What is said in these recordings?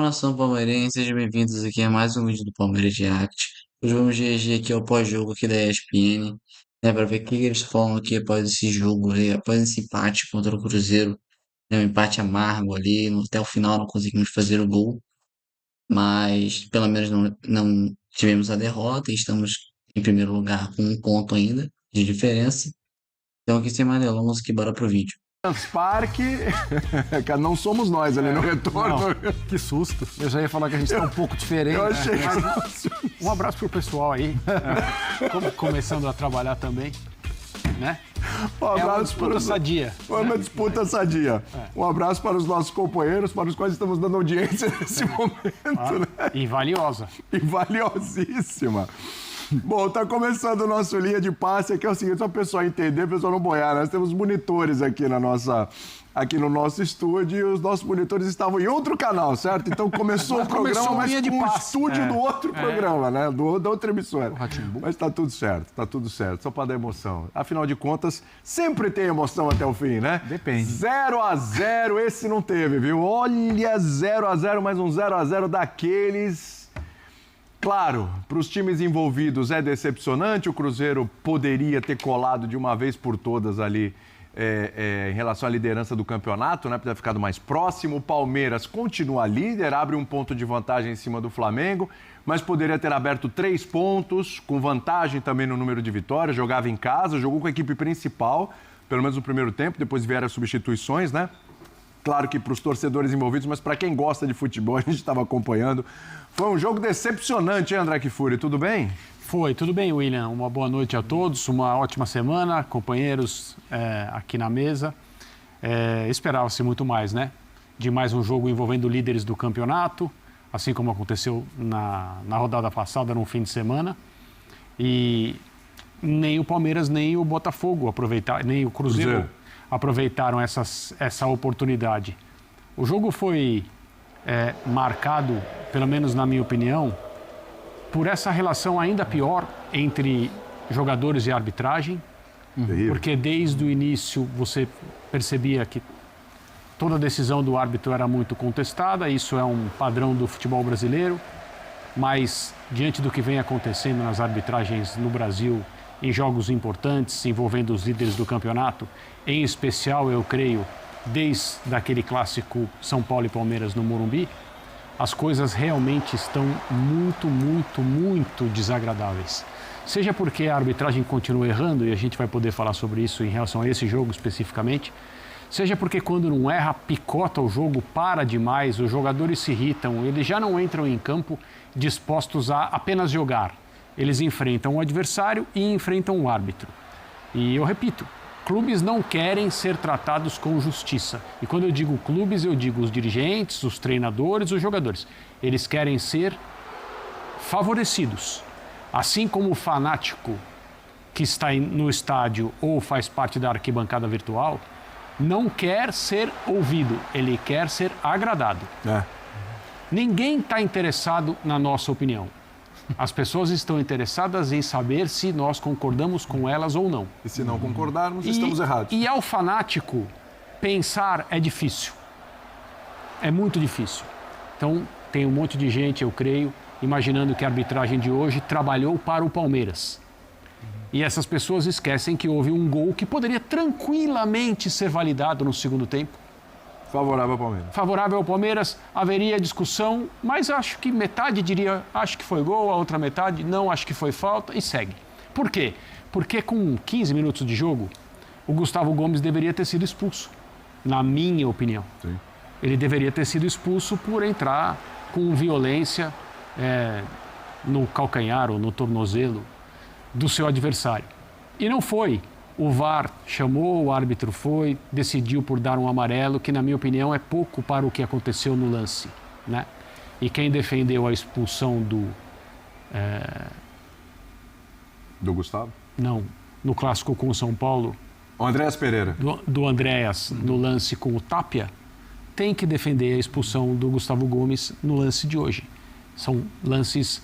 Nação palmeirense, sejam bem-vindos aqui a mais um vídeo do Palmeiras React. Hoje vamos reagir aqui ao pós-jogo aqui da ESPN, né, para ver o que eles falam aqui após esse jogo, após esse empate contra o Cruzeiro, né, um empate amargo ali, até o final não conseguimos fazer o gol, mas pelo menos não tivemos a derrota e estamos em primeiro lugar com um ponto ainda de diferença. Então aqui sem mais delongas, que bora pro vídeo. Parque, não somos nós ali no retorno. Não, que susto. Eu já ia falar que a gente está um pouco diferente. Eu achei Um abraço pro pessoal aí, começando a trabalhar também, né? Um abraço para os... sadia. Foi uma disputa sadia. Um abraço para os nossos companheiros, para os quais estamos dando audiência nesse momento, né? E valiosa. E valiosíssima. Bom, tá começando o nosso linha de passe aqui. É o seguinte, só o pessoal entender, o pessoal não boiar. Nós temos monitores aqui no nosso estúdio e os nossos monitores estavam em outro canal, certo? Então começou o programa, mas com o estúdio do outro programa, né? Da outra emissora. Mas tá tudo certo, só para dar emoção. Afinal de contas, sempre tem emoção até o fim, né? Depende. 0-0, esse não teve, viu? Olha, 0-0, mais um 0-0 daqueles... Claro, para os times envolvidos é decepcionante, o Cruzeiro poderia ter colado de uma vez por todas ali em relação à liderança do campeonato, né? Poderia ter ficado mais próximo, o Palmeiras continua líder, abre um ponto de vantagem em cima do Flamengo, mas poderia ter aberto 3 pontos, com vantagem também no número de vitórias, jogava em casa, jogou com a equipe principal, pelo menos no primeiro tempo, depois vieram as substituições, né? Claro que para os torcedores envolvidos, mas para quem gosta de futebol, a gente estava acompanhando. Foi um jogo decepcionante, hein, André Kfouri? Tudo bem? Foi, tudo bem, William. Uma boa noite a todos, uma ótima semana, companheiros aqui na mesa. Esperava-se muito mais, né? De mais um jogo envolvendo líderes do campeonato, assim como aconteceu na rodada passada, no fim de semana. E nem o Palmeiras, nem o Botafogo nem o Cruzeiro aproveitaram essa oportunidade. O jogo foi marcado, pelo menos na minha opinião, por essa relação ainda pior entre jogadores e arbitragem, porque desde o início você percebia que toda decisão do árbitro era muito contestada, isso é um padrão do futebol brasileiro, mas diante do que vem acontecendo nas arbitragens no Brasil, em jogos importantes envolvendo os líderes do campeonato, em especial, eu creio, desde aquele clássico São Paulo e Palmeiras no Morumbi, as coisas realmente estão muito, muito, muito desagradáveis. Seja porque a arbitragem continua errando, e a gente vai poder falar sobre isso em relação a esse jogo especificamente, seja porque quando não erra, picota o jogo, para demais, os jogadores se irritam, eles já não entram em campo dispostos a apenas jogar. Eles enfrentam o adversário e enfrentam o árbitro. E eu repito, clubes não querem ser tratados com justiça. E quando eu digo clubes, eu digo os dirigentes, os treinadores, os jogadores. Eles querem ser favorecidos. Assim como o fanático que está no estádio ou faz parte da arquibancada virtual, não quer ser ouvido, ele quer ser agradado. Ninguém está interessado na nossa opinião. As pessoas estão interessadas em saber se nós concordamos com elas ou não. E se não concordarmos, estamos errados. E ao fanático, pensar é difícil. É muito difícil. Então, tem um monte de gente, eu creio, imaginando que a arbitragem de hoje trabalhou para o Palmeiras. E essas pessoas esquecem que houve um gol que poderia tranquilamente ser validado no segundo tempo. Favorável ao Palmeiras. Favorável ao Palmeiras, haveria discussão, mas acho que metade diria, acho que foi gol, a outra metade, não, acho que foi falta, e segue. Por quê? Porque com 15 minutos de jogo, o Gustavo Gomes deveria ter sido expulso, na minha opinião. Sim. Ele deveria ter sido expulso por entrar com violência no calcanhar ou no tornozelo do seu adversário. E não foi. O VAR chamou, o árbitro foi, decidiu por dar um amarelo, que na minha opinião é pouco para o que aconteceu no lance, né? E quem defendeu a expulsão do Gustavo? Não, no clássico com o São Paulo. O Andréas Pereira. Do Andréas, no lance com o Tapia, tem que defender a expulsão do Gustavo Gomes no lance de hoje. São lances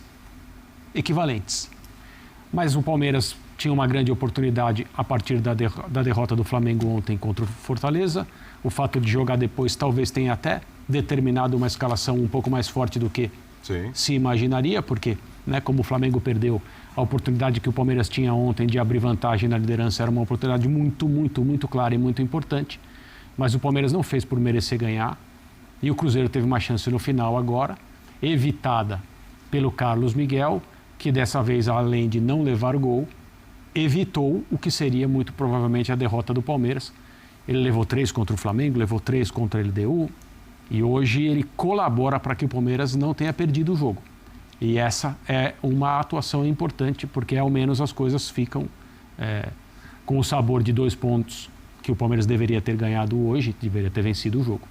equivalentes. Mas o Palmeiras tinha uma grande oportunidade a partir da derrota do Flamengo ontem contra o Fortaleza. O fato de jogar depois talvez tenha até determinado uma escalação um pouco mais forte do que Sim. se imaginaria, porque, né, como o Flamengo perdeu, a oportunidade que o Palmeiras tinha ontem de abrir vantagem na liderança era uma oportunidade muito clara e muito importante. Mas o Palmeiras não fez por merecer ganhar. E o Cruzeiro teve uma chance no final agora, evitada pelo Carlos Miguel, que dessa vez, além de não levar gol, evitou o que seria muito provavelmente a derrota do Palmeiras. Ele levou 3 contra o Flamengo, levou 3 contra a LDU, e hoje ele colabora para que o Palmeiras não tenha perdido o jogo. E essa é uma atuação importante, porque ao menos as coisas ficam com o sabor de 2 pontos que o Palmeiras deveria ter ganhado hoje, deveria ter vencido o jogo.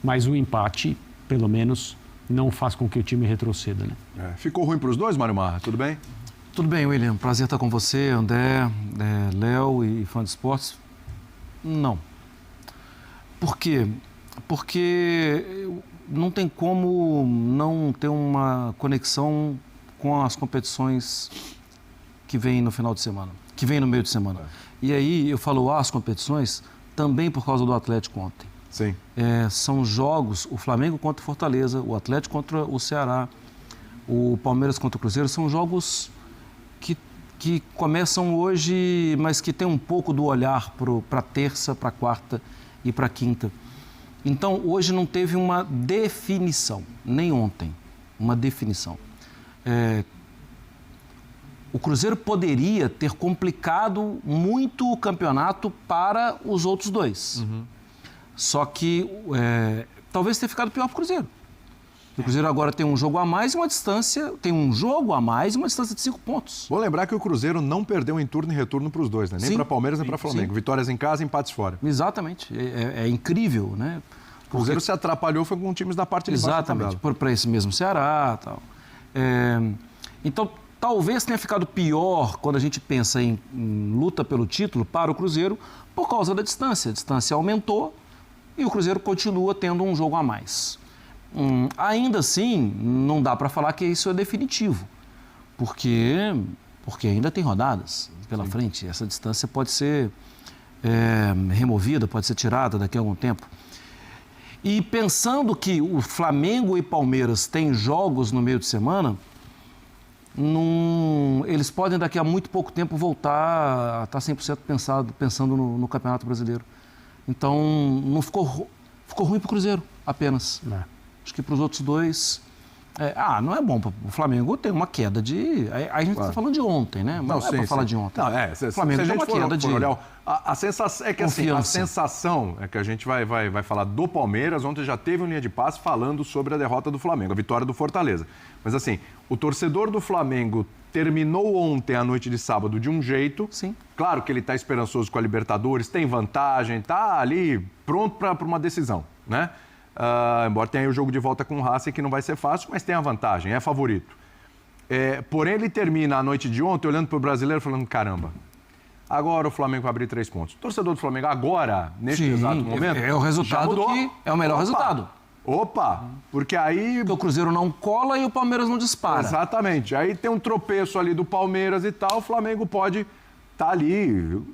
Mas o empate, pelo menos, não faz com que o time retroceda, né? Ficou ruim para os dois, Mário Marra? Tudo bem? Tudo bem, William. Prazer estar com você, André, Léo e fã de esportes. Não. Por quê? Porque não tem como não ter uma conexão com as competições que vêm no final de semana, que vêm no meio de semana. E aí eu falo as competições também por causa do Atlético ontem. Sim. São jogos, o Flamengo contra o Fortaleza, o Atlético contra o Ceará, o Palmeiras contra o Cruzeiro, são jogos que começam hoje, mas que tem um pouco do olhar para terça, para quarta e para quinta. Então, hoje não teve uma definição, nem ontem, uma definição. O Cruzeiro poderia ter complicado muito o campeonato para os outros dois. Uhum. Só que talvez tenha ficado pior para o Cruzeiro. O Cruzeiro agora tem um jogo a mais e uma distância, de 5 pontos. Vou lembrar que o Cruzeiro não perdeu em turno e retorno para os dois, né? Nem para Palmeiras, nem para Flamengo. Sim. Vitórias em casa, empates fora. Exatamente. É incrível, né? O Cruzeiro se atrapalhou foi com times da parte de baixo da tabela. Exatamente, para esse mesmo Ceará e tal. Então, talvez tenha ficado pior quando a gente pensa em luta pelo título para o Cruzeiro por causa da distância. A distância aumentou e o Cruzeiro continua tendo um jogo a mais. Ainda assim, não dá para falar que isso é definitivo, porque ainda tem rodadas pela frente. Essa distância pode ser removida, pode ser tirada daqui a algum tempo. E pensando que o Flamengo e Palmeiras têm jogos no meio de semana, eles podem daqui a muito pouco tempo voltar a estar 100% pensando no Campeonato Brasileiro. Então, não ficou ruim para o Cruzeiro apenas. Acho que para os outros dois... não é bom. O Flamengo tem uma queda de... Aí a gente está falando de ontem, né? Mas não é para falar de ontem. Não, o Flamengo tem uma queda de... A sensação é que assim, a sensação é que a gente vai falar do Palmeiras. Ontem já teve uma linha de passe falando sobre a derrota do Flamengo, a vitória do Fortaleza. Mas assim, o torcedor do Flamengo terminou ontem, à noite de sábado, de um jeito. Sim. Claro que ele está esperançoso com a Libertadores, tem vantagem, está ali pronto para uma decisão, né? Embora tenha aí o jogo de volta com o Racing, que não vai ser fácil, mas tem a vantagem, é favorito. Porém, ele termina a noite de ontem olhando para o brasileiro falando, caramba, agora o Flamengo vai abrir 3 pontos. O torcedor do Flamengo agora, neste exato momento, é o resultado que é o melhor resultado. Porque aí... Porque o Cruzeiro não cola e o Palmeiras não dispara. Exatamente. Aí tem um tropeço ali do Palmeiras e tal, o Flamengo pode estar ali,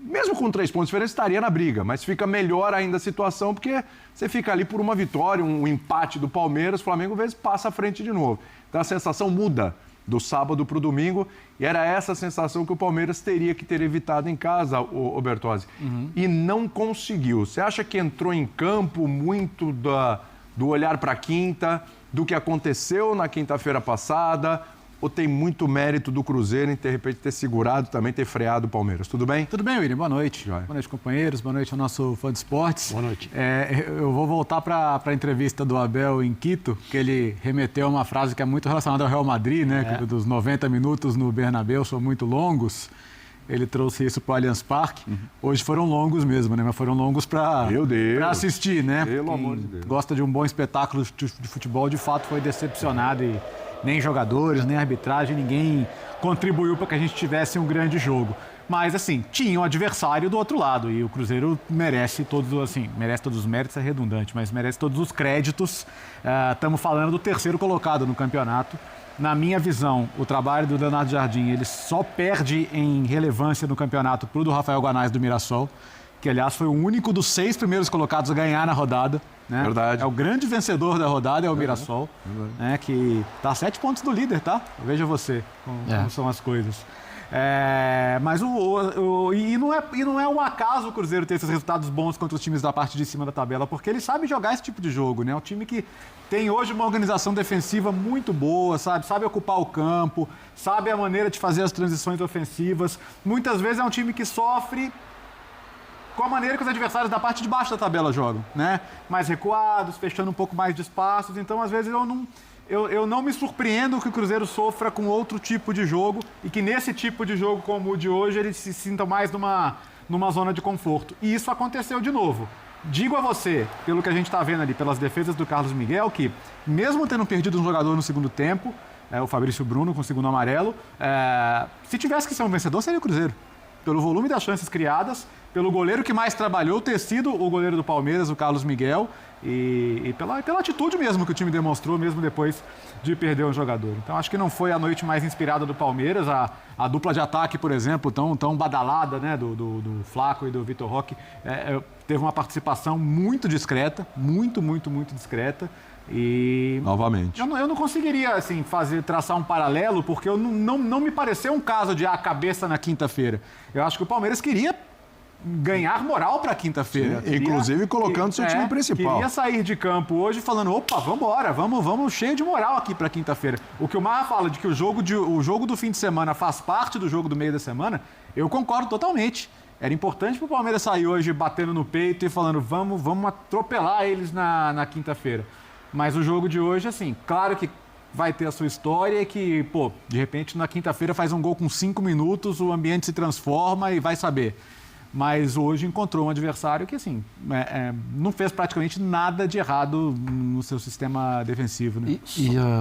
mesmo com 3 pontos de diferença, estaria na briga, mas fica melhor ainda a situação, porque você fica ali por uma vitória, um empate do Palmeiras, o Flamengo às vezes passa à frente de novo. Então a sensação muda do sábado para o domingo, e era essa sensação que o Palmeiras teria que ter evitado em casa, o Bertozzi. E não conseguiu. Você acha que entrou em campo muito do olhar para a quinta, do que aconteceu na quinta-feira passada, ou tem muito mérito do Cruzeiro em, de repente, ter segurado, também ter freado o Palmeiras? Tudo bem? Tudo bem, William. Boa noite. Joia. Boa noite, companheiros. Boa noite ao nosso fã de esportes. Boa noite. Eu vou voltar para a entrevista do Abel em Quito, que ele remeteu a uma frase que é muito relacionada ao Real Madrid, né? Que dos 90 minutos no Bernabéu são muito longos. Ele trouxe isso para o Allianz Parque. Hoje foram longos mesmo, né? Mas foram longos para assistir, né? Pelo amor de Deus. Gosta de um bom espetáculo de futebol, de fato foi decepcionado e nem jogadores, nem arbitragem, ninguém contribuiu para que a gente tivesse um grande jogo. Mas, assim, tinha um adversário do outro lado e o Cruzeiro merece todos os méritos, é redundante, mas merece todos os créditos. Estamos falando do terceiro colocado no campeonato. Na minha visão, o trabalho do Leonardo Jardim, ele só perde em relevância no campeonato para o do Rafael Guanais do Mirassol. que aliás foi o único dos 6 primeiros colocados a ganhar na rodada. Né? Verdade. É o grande vencedor da rodada, é o Mirassol, né? Que está a 7 pontos do líder, tá? Veja você como são as coisas. Mas não é um acaso o Cruzeiro ter esses resultados bons contra os times da parte de cima da tabela, porque ele sabe jogar esse tipo de jogo, né? É um time que tem hoje uma organização defensiva muito boa, sabe ocupar o campo, sabe a maneira de fazer as transições ofensivas. Muitas vezes é um time que sofre com a maneira que os adversários da parte de baixo da tabela jogam, né? Mais recuados, fechando um pouco mais de espaços. Então, às vezes, eu não me surpreendo que o Cruzeiro sofra com outro tipo de jogo e que nesse tipo de jogo como o de hoje ele se sinta mais numa zona de conforto. E isso aconteceu de novo. Digo a você, pelo que a gente está vendo ali, pelas defesas do Carlos Miguel, que mesmo tendo perdido um jogador no segundo tempo, o Fabrício Bruno com o segundo amarelo, se tivesse que ser um vencedor, seria o Cruzeiro. Pelo volume das chances criadas, pelo goleiro que mais trabalhou ter sido o goleiro do Palmeiras, o Carlos Miguel, e pela atitude mesmo que o time demonstrou, mesmo depois de perder um jogador. Então, acho que não foi a noite mais inspirada do Palmeiras. A dupla de ataque, por exemplo, tão badalada, né, do Flaco e do Vitor Roque, teve uma participação muito discreta, muito discreta. E novamente. Eu não conseguiria assim, traçar um paralelo, porque não me pareceu um caso de cabeça na quinta-feira. Eu acho que o Palmeiras queria ganhar moral para quinta-feira. Inclusive colocando seu time principal. Queria sair de campo hoje falando, opa, vambora, vamos cheio de moral aqui para quinta-feira. O que o Marra fala de que o jogo do fim de semana faz parte do jogo do meio da semana, eu concordo totalmente. Era importante para o Palmeiras sair hoje batendo no peito e falando, vamos atropelar eles na quinta-feira. Mas o jogo de hoje, assim, claro que vai ter a sua história e que, de repente, na quinta-feira faz um gol com 5 minutos, o ambiente se transforma e vai saber. Mas hoje encontrou um adversário que, assim, não fez praticamente nada de errado no seu sistema defensivo. Né?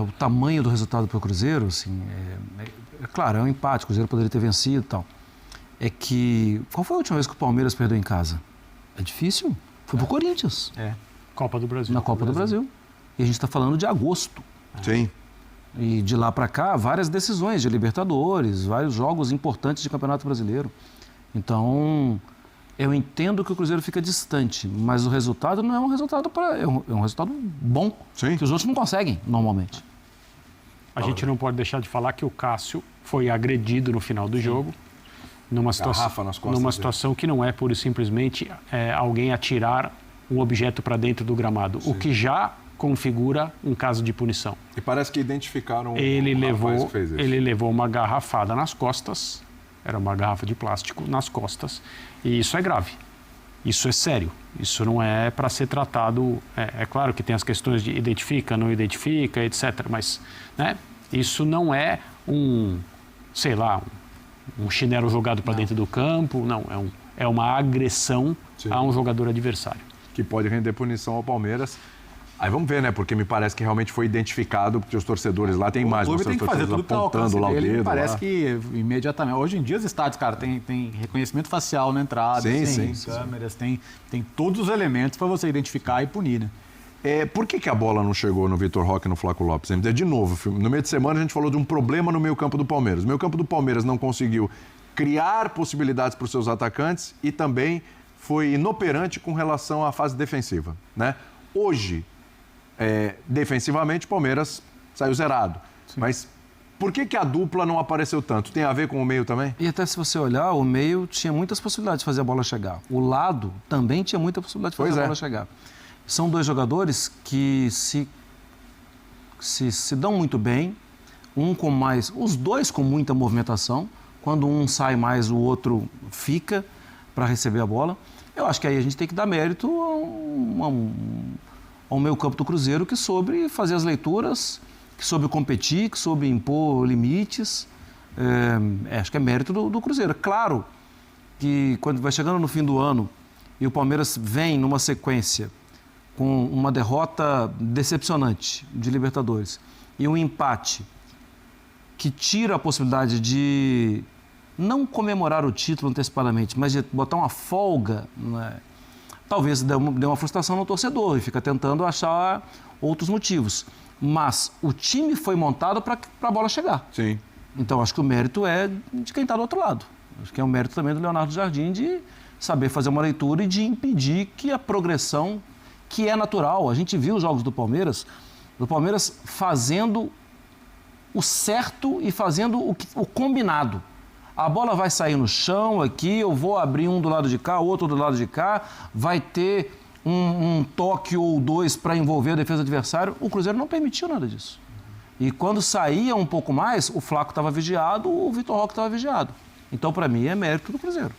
O tamanho do resultado para o Cruzeiro, assim, claro, é um empate, o Cruzeiro poderia ter vencido e tal. É que, qual foi a última vez que o Palmeiras perdeu em casa? É difícil. Foi pro Corinthians. Copa do Brasil. Na Copa do Brasil. E a gente está falando de agosto. Sim. E de lá para cá, várias decisões de Libertadores, vários jogos importantes de Campeonato Brasileiro. Então, eu entendo que o Cruzeiro fica distante, mas o resultado não é um resultado é um resultado bom, Sim. que os outros não conseguem normalmente. A gente não pode deixar de falar que o Cássio foi agredido no final do jogo, numa situação que não é pura e simplesmente alguém atirar um objeto para dentro do gramado, o que já configura um caso de punição. E parece que identificaram ele o rapaz que fez isso. Ele levou uma garrafada nas costas, era uma garrafa de plástico nas costas, e isso é grave, isso é sério, isso não é para ser tratado, é claro que tem as questões de identifica, não identifica, etc., mas né, isso não é um chinelo jogado para dentro do campo, não, é uma agressão a um jogador adversário. Que pode render punição ao Palmeiras. Aí vamos ver, né? Porque me parece que realmente foi identificado, porque os torcedores lá têm mais. O clube tem que fazer tudo apontando lá o dedo. Me parece que imediatamente. Hoje em dia os estádios, cara, tem reconhecimento facial na entrada, tem câmeras, tem todos os elementos para você identificar e punir, né? Por que a bola não chegou no Vitor Roque e no Flaco Lopes? De novo, no meio de semana a gente falou de um problema no meio-campo do Palmeiras. O meio-campo do Palmeiras não conseguiu criar possibilidades para os seus atacantes e também foi inoperante com relação à fase defensiva, né? Hoje, defensivamente, o Palmeiras saiu zerado. Sim. Mas por que a dupla não apareceu tanto? Tem a ver com o meio também? E até se você olhar, o meio tinha muitas possibilidades de fazer a bola chegar. O lado também tinha muita possibilidade de fazer a bola chegar. São dois jogadores que se dão muito bem, os dois com muita movimentação. Quando um sai mais, o outro fica para receber a bola. Eu acho que aí a gente tem que dar mérito ao meio campo do Cruzeiro, que soube fazer as leituras, que soube competir, que soube impor limites. Acho que é mérito do Cruzeiro. Claro que quando vai chegando no fim do ano e o Palmeiras vem numa sequência com uma derrota decepcionante de Libertadores e um empate que tira a possibilidade de não comemorar o título antecipadamente, mas de botar uma folga, né? Talvez dê uma frustração no torcedor e fica tentando achar outros motivos. Mas o time foi montado para a bola chegar. Sim. Então, acho que o mérito é de quem está do outro lado. Acho que é o mérito também do Leonardo Jardim de saber fazer uma leitura e de impedir que a progressão, que é natural, a gente viu os jogos do Palmeiras fazendo o certo e fazendo o combinado. A bola vai sair no chão aqui, eu vou abrir um do lado de cá, outro do lado de cá, vai ter um toque ou dois para envolver a defesa do adversário. O Cruzeiro não permitiu nada disso. E quando saía um pouco mais, o Flaco estava vigiado, o Vitor Roque estava vigiado. Então, para mim, é mérito do Cruzeiro.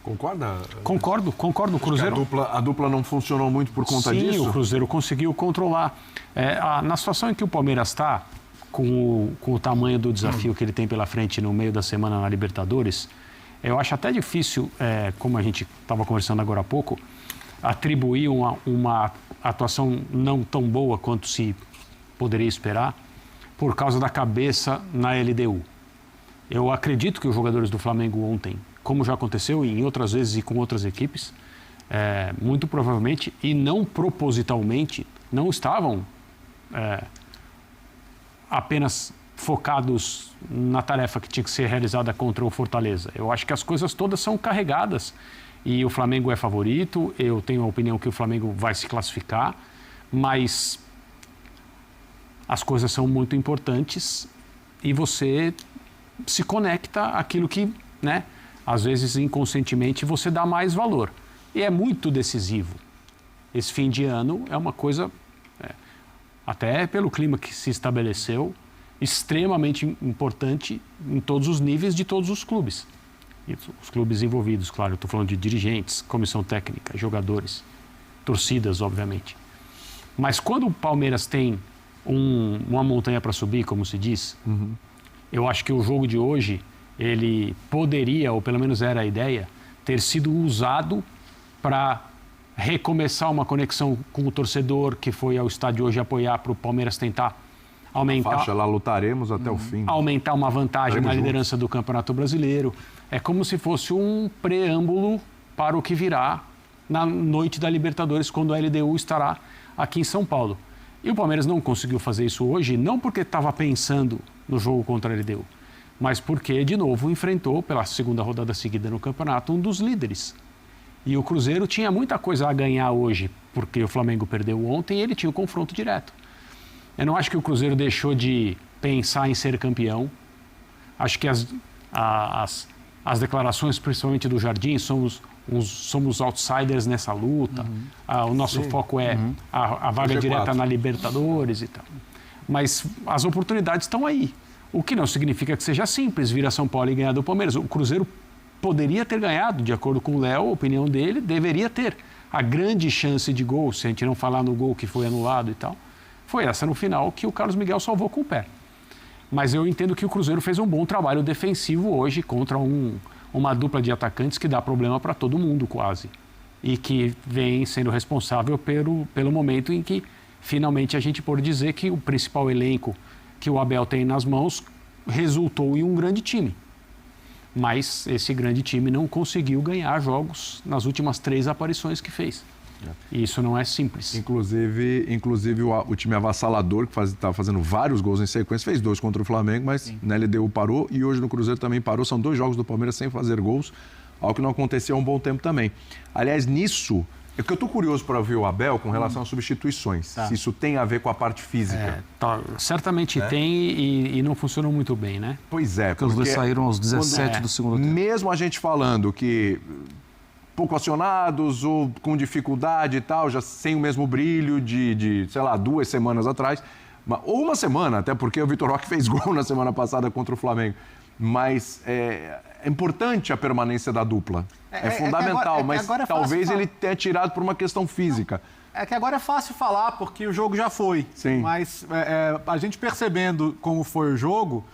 Concorda? Concordo. O Cruzeiro... A dupla não funcionou muito por conta disso? Sim, o Cruzeiro conseguiu controlar. Na situação em que o Palmeiras está, com o tamanho do desafio que ele tem pela frente no meio da semana na Libertadores, eu acho até difícil, como a gente estava conversando agora há pouco, atribuir uma atuação não tão boa quanto se poderia esperar por causa da cabeça na LDU. Eu acredito que os jogadores do Flamengo ontem, como já aconteceu em outras vezes e com outras equipes, muito provavelmente e não propositalmente, não estavam apenas focados na tarefa que tinha que ser realizada contra o Fortaleza. Eu acho que as coisas todas são carregadas e o Flamengo é favorito, eu tenho a opinião que o Flamengo vai se classificar, mas as coisas são muito importantes e você se conecta àquilo que, né, às vezes inconscientemente você dá mais valor. E é muito decisivo. Esse fim de ano é uma coisa, até pelo clima que se estabeleceu, extremamente importante em todos os níveis de todos os clubes. E os clubes envolvidos, claro, eu estou falando de dirigentes, comissão técnica, jogadores, torcidas, obviamente. Mas quando o Palmeiras tem uma montanha para subir, como se diz, eu acho que o jogo de hoje, ele poderia, ou pelo menos era a ideia, ter sido usado para recomeçar uma conexão com o torcedor que foi ao estádio hoje apoiar para o Palmeiras tentar aumentar... Faixa lá, lutaremos até o fim. Aumentar uma vantagem na liderança do Campeonato Brasileiro. É como se fosse um preâmbulo para o que virá na noite da Libertadores, quando a LDU estará aqui em São Paulo. E o Palmeiras não conseguiu fazer isso hoje, não porque estava pensando no jogo contra a LDU, mas porque, de novo, enfrentou, pela segunda rodada seguida no campeonato, um dos líderes. E o Cruzeiro tinha muita coisa a ganhar hoje, porque o Flamengo perdeu ontem e ele tinha o confronto direto. Eu não acho que o Cruzeiro deixou de pensar em ser campeão. Acho que as declarações, principalmente do Jardim, somos outsiders nessa luta. O nosso foco é a vaga direta na Libertadores e tal. Mas as oportunidades estão aí. O que não significa que seja simples vir a São Paulo e ganhar do Palmeiras. O Cruzeiro poderia ter ganhado, de acordo com o Léo, a opinião dele, deveria ter. A grande chance de gol, se a gente não falar no gol que foi anulado e tal, foi essa no final que o Carlos Miguel salvou com o pé. Mas eu entendo que o Cruzeiro fez um bom trabalho defensivo hoje contra uma dupla de atacantes que dá problema para todo mundo quase. E que vem sendo responsável pelo momento em que finalmente a gente pode dizer que o principal elenco que o Abel tem nas mãos resultou em um grande time. Mas esse grande time não conseguiu ganhar jogos nas últimas 3 aparições que fez. E isso não é simples. Inclusive o time avassalador, que estava fazendo vários gols em sequência, fez 2 contra o Flamengo, mas na LDU parou e hoje no Cruzeiro também parou. São 2 jogos do Palmeiras sem fazer gols, algo que não acontecia há um bom tempo também. Aliás, nisso, é que eu estou curioso para ver o Abel com relação às substituições. Tá. Se isso tem a ver com a parte física. Certamente tem e não funcionou muito bem, né? Pois é. Porque os dois saíram aos 17 do segundo tempo. Mesmo a gente falando que pouco acionados ou com dificuldade e tal, já sem o mesmo brilho de sei lá, 2 semanas atrás, ou uma semana, até porque o Vitor Roque fez gol na semana passada contra o Flamengo. Mas é importante a permanência da dupla. É fundamental, mas talvez ele tenha tirado por uma questão física. É que agora é fácil falar, porque o jogo já foi. Sim. Mas a gente percebendo como foi o jogo,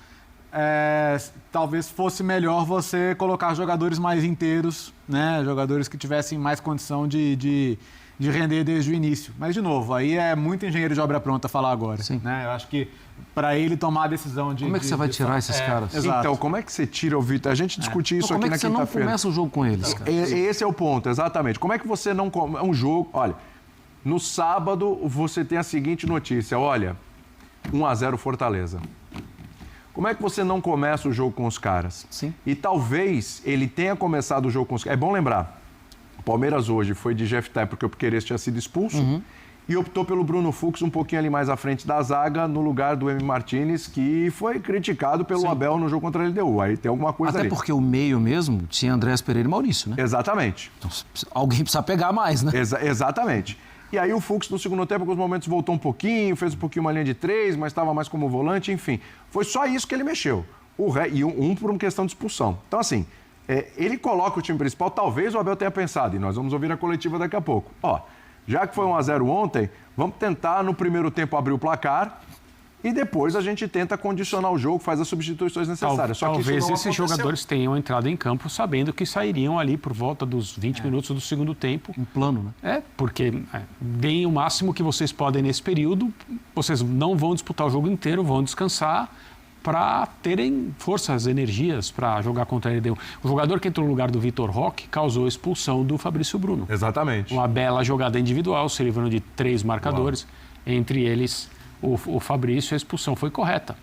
talvez fosse melhor você colocar jogadores mais inteiros, né? Jogadores que tivessem mais condição de render desde o início. Mas, de novo, aí é muito engenheiro de obra pronta falar agora. Sim. Né? Eu acho que para ele tomar a decisão de... Como é que você vai tirar esses caras? Exato. Então, como é que você tira o Vitor? A gente discutiu isso aqui na quinta-feira. Como é que você não começa o jogo com eles, cara? Esse é o ponto, exatamente. Como é que você não... É um jogo... Olha, no sábado você tem a seguinte notícia. Olha, 1-0 Fortaleza. Como é que você não começa o jogo com os caras? Sim. E talvez ele tenha começado o jogo com os caras. É bom lembrar, Palmeiras hoje foi de Jefté porque o Piquerez tinha sido expulso e optou pelo Bruno Fux um pouquinho ali mais à frente da zaga, no lugar do M. Martínez, que foi criticado pelo Abel no jogo contra a LDU. Aí tem alguma coisa Até ali. porque o meio mesmo tinha Andrés Pereira e Maurício, né? Exatamente. Então, alguém precisa pegar mais, né? Exatamente. E aí o Fux, no segundo tempo, em alguns momentos voltou um pouquinho, fez um pouquinho uma linha de 3, mas estava mais como volante, enfim. Foi só isso que ele mexeu. E um por uma questão de expulsão. Então, assim, ele coloca o time principal, talvez o Abel tenha pensado, e nós vamos ouvir a coletiva daqui a pouco. Ó, já que foi 1-0 ontem, vamos tentar no primeiro tempo abrir o placar e depois a gente tenta condicionar o jogo, faz as substituições necessárias. Só que Talvez isso não esses aconteceu. jogadores tenham entrado em campo sabendo que sairiam ali por volta dos 20 minutos do segundo tempo. Um plano, né? Porque deem o máximo que vocês podem nesse período, vocês não vão disputar o jogo inteiro, vão descansar para terem forças, energias para jogar contra a LDU. O jogador que entrou no lugar do Vitor Roque causou a expulsão do Fabrício Bruno. Exatamente. Uma bela jogada individual, se livrando de 3 marcadores, entre eles o Fabrício, a expulsão foi correta.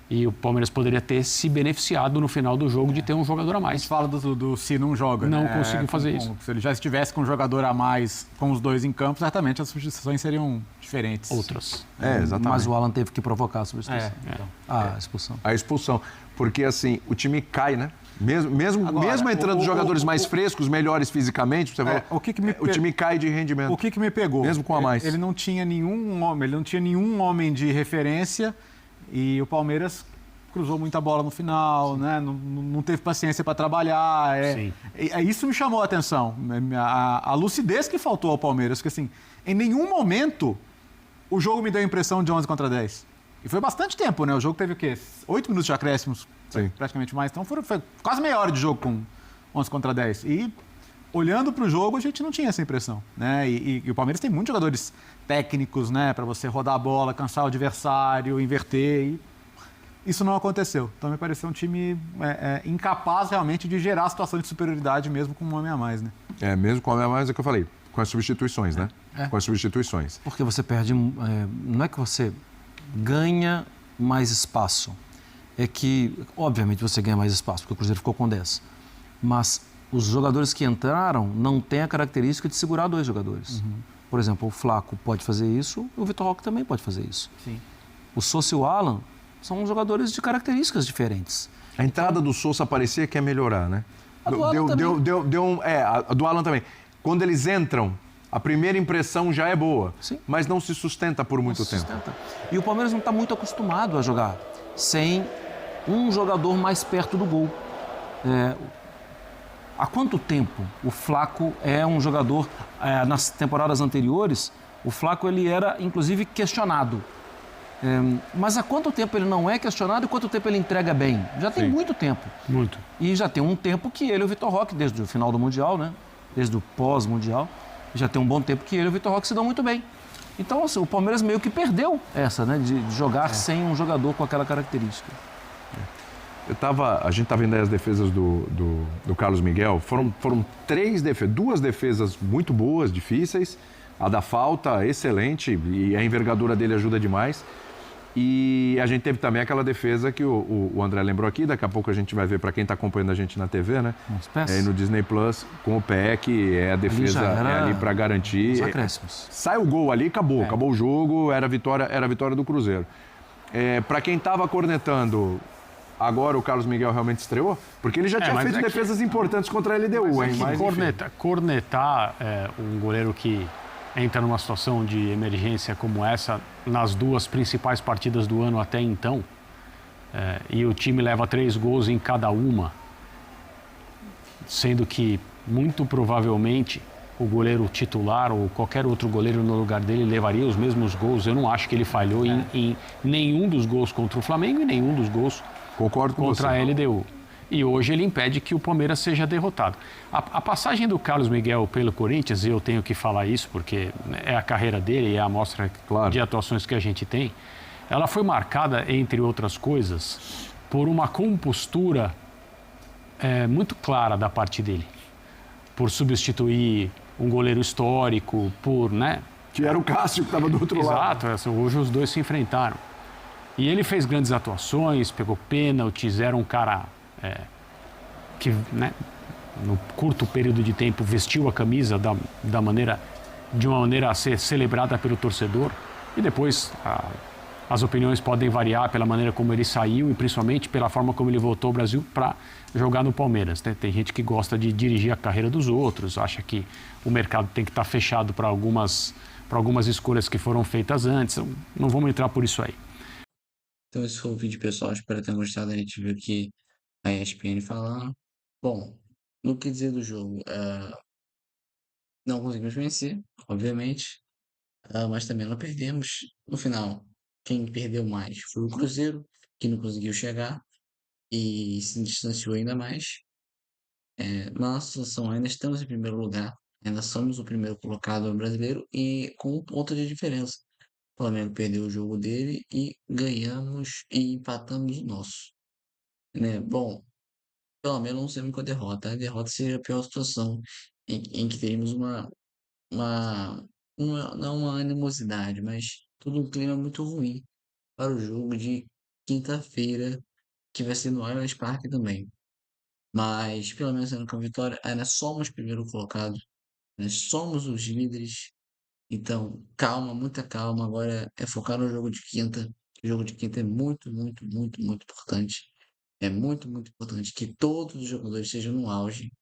E o Palmeiras poderia ter se beneficiado no final do jogo de ter um jogador a A mais. gente fala do se não joga. Não né? conseguiu fazer isso. Se ele já estivesse com um jogador a mais, com os dois em campo, certamente as substituições seriam diferentes. Outras. Exatamente. Mas o Alan teve que provocar a substituição. Então. A expulsão. A expulsão. Porque, assim, o time cai, né? Mesmo Agora, entrando jogadores mais frescos, melhores fisicamente, você fala, o time cai de rendimento. O que me pegou? Mesmo com a mais. Ele não tinha nenhum homem de referência e o Palmeiras cruzou muita bola no final, né? Não teve paciência para trabalhar. Sim. Isso me chamou a atenção. A lucidez que faltou ao Palmeiras, porque assim, em nenhum momento o jogo me deu a impressão de 11 contra 10. E foi bastante tempo, né? O jogo teve o quê? 8 minutos de acréscimos, praticamente mais. Então foi quase meia hora de jogo com 11 contra 10. E olhando para o jogo, a gente não tinha essa impressão, né? E o Palmeiras tem muitos jogadores técnicos, né? Para você rodar a bola, cansar o adversário, inverter. E isso não aconteceu. Então me pareceu um time incapaz realmente de gerar situações de superioridade mesmo com um homem a mais, né? Mesmo com a mais, é o que eu falei, com as substituições, né? Com as substituições. Porque você perde... não é que você ganha mais espaço. É que, obviamente, você ganha mais espaço, porque o Cruzeiro ficou com 10. Mas os jogadores que entraram não têm a característica de segurar 2 jogadores. Por exemplo, o Flaco pode fazer isso, o Vitor Roque também pode fazer isso. Sim. O Sousa e o Alan são jogadores de características diferentes. A entrada do Sousa parecia que ia melhorar, né? A do Alan também. A do Alan também. Quando eles entram, a primeira impressão já é boa, Sim. mas não se sustenta por muito tempo. E o Palmeiras não está muito acostumado a jogar sem um jogador mais perto do gol. Há quanto tempo o Flaco é um jogador... nas temporadas anteriores, o Flaco ele era, inclusive, questionado. Mas há quanto tempo ele não é questionado e quanto tempo ele entrega bem? Já tem muito tempo. Muito. E já tem um tempo que ele e o Vitor Roque, desde o final do Mundial, né? Desde o pós-Mundial, já tem um bom tempo que ele e o Vitor Roque se dão muito bem. Então, assim, o Palmeiras meio que perdeu essa, né? De jogar sem um jogador com aquela característica. A gente estava vendo aí as defesas do Carlos Miguel. Foram 2 defesas muito boas, difíceis. A da falta, excelente, e a envergadura dele ajuda demais. E a gente teve também aquela defesa que o André lembrou aqui, daqui a pouco a gente vai ver para quem está acompanhando a gente na TV, né? Aí no Disney Plus, com o pé, que é a defesa ali para garantir. Os acréscimos. Sai o gol ali, acabou o jogo, era a vitória do Cruzeiro. Para quem estava cornetando, agora o Carlos Miguel realmente estreou? Porque ele já tinha feito defesas importantes contra a LDU, hein? Mas, cornetar um goleiro que entra numa situação de emergência como essa, nas 2 principais partidas do ano até então, e o time leva 3 gols em cada uma, sendo que, muito provavelmente, o goleiro titular ou qualquer outro goleiro no lugar dele levaria os mesmos gols. Eu não acho que ele falhou em nenhum dos gols contra o Flamengo e nenhum dos gols contra a LDU. E hoje ele impede que o Palmeiras seja derrotado. A passagem do Carlos Miguel pelo Corinthians, e eu tenho que falar isso porque é a carreira dele, é a amostra de atuações que a gente tem, ela foi marcada, entre outras coisas, por uma compostura muito clara da parte dele. Por substituir um goleiro histórico, que era o Cássio que estava do outro lado. Exato, hoje os dois se enfrentaram. E ele fez grandes atuações, pegou pênaltis, era um cara... que no curto período de tempo, vestiu a camisa de uma maneira a ser celebrada pelo torcedor. E depois as opiniões podem variar pela maneira como ele saiu e principalmente pela forma como ele voltou ao Brasil para jogar no Palmeiras, né? Tem gente que gosta de dirigir a carreira dos outros, acha que o mercado tem que estar fechado para algumas escolhas que foram feitas antes. Não vamos entrar por isso aí. Então esse foi o vídeo, pessoal. Espero que tenham gostado. A gente viu aqui a ESPN falando. Bom, no que dizer do jogo? Não conseguimos vencer, obviamente, mas também não perdemos. No final, quem perdeu mais foi o Cruzeiro, que não conseguiu chegar e se distanciou ainda mais. Na nossa situação, ainda estamos em primeiro lugar, ainda somos o primeiro colocado brasileiro e com um ponto de diferença. O Flamengo perdeu o jogo dele e ganhamos e empatamos o nosso, né? Bom, pelo menos não saímos com a derrota. A derrota seria a pior situação em que teríamos uma, não uma animosidade, mas todo um clima muito ruim para o jogo de quinta-feira, que vai ser no Allianz Parque também. Mas, pelo menos sendo com a vitória, ainda somos primeiro colocado, nós somos os líderes. Então, calma, muita calma. Agora é focar no jogo de quinta. O jogo de quinta é muito, muito, muito, muito importante. É muito, muito importante que todos os jogadores estejam no auge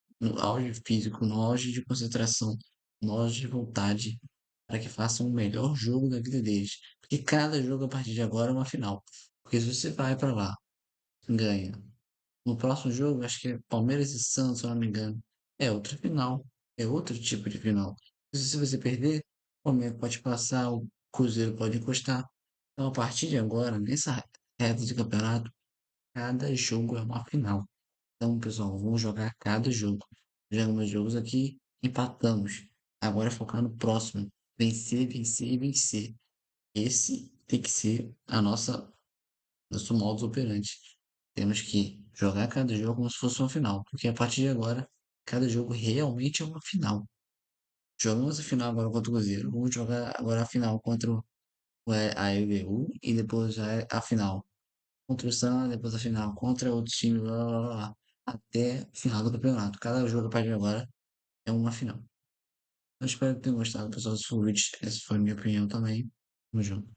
físico, no auge de concentração, no auge de vontade, para que façam o melhor jogo da vida deles. Porque cada jogo a partir de agora é uma final. Porque se você vai para lá, ganha. No próximo jogo, acho que é Palmeiras e Santos, se eu não me engano. É outra final. É outro tipo de final. Se você perder, o Palmeiras pode passar, o Cruzeiro pode encostar. Então, a partir de agora, nessa reta de campeonato, cada jogo é uma final. Então, pessoal, vamos jogar cada jogo. Jogamos jogos aqui, empatamos. Agora é focar no próximo. Vencer, vencer e vencer. Esse tem que ser nosso modus operandi. Temos que jogar cada jogo como se fosse uma final. Porque a partir de agora, cada jogo realmente é uma final. Jogamos a final agora contra o Cruzeiro. Vamos jogar agora a final contra a LDU e depois a final contra o Santos, depois a final contra outros times, blá, blá, blá, blá, até o final do campeonato. Cada jogo a partir de agora é uma final. Eu espero que tenham gostado, pessoal, desse vídeo. Essa foi a minha opinião também. Tamo junto.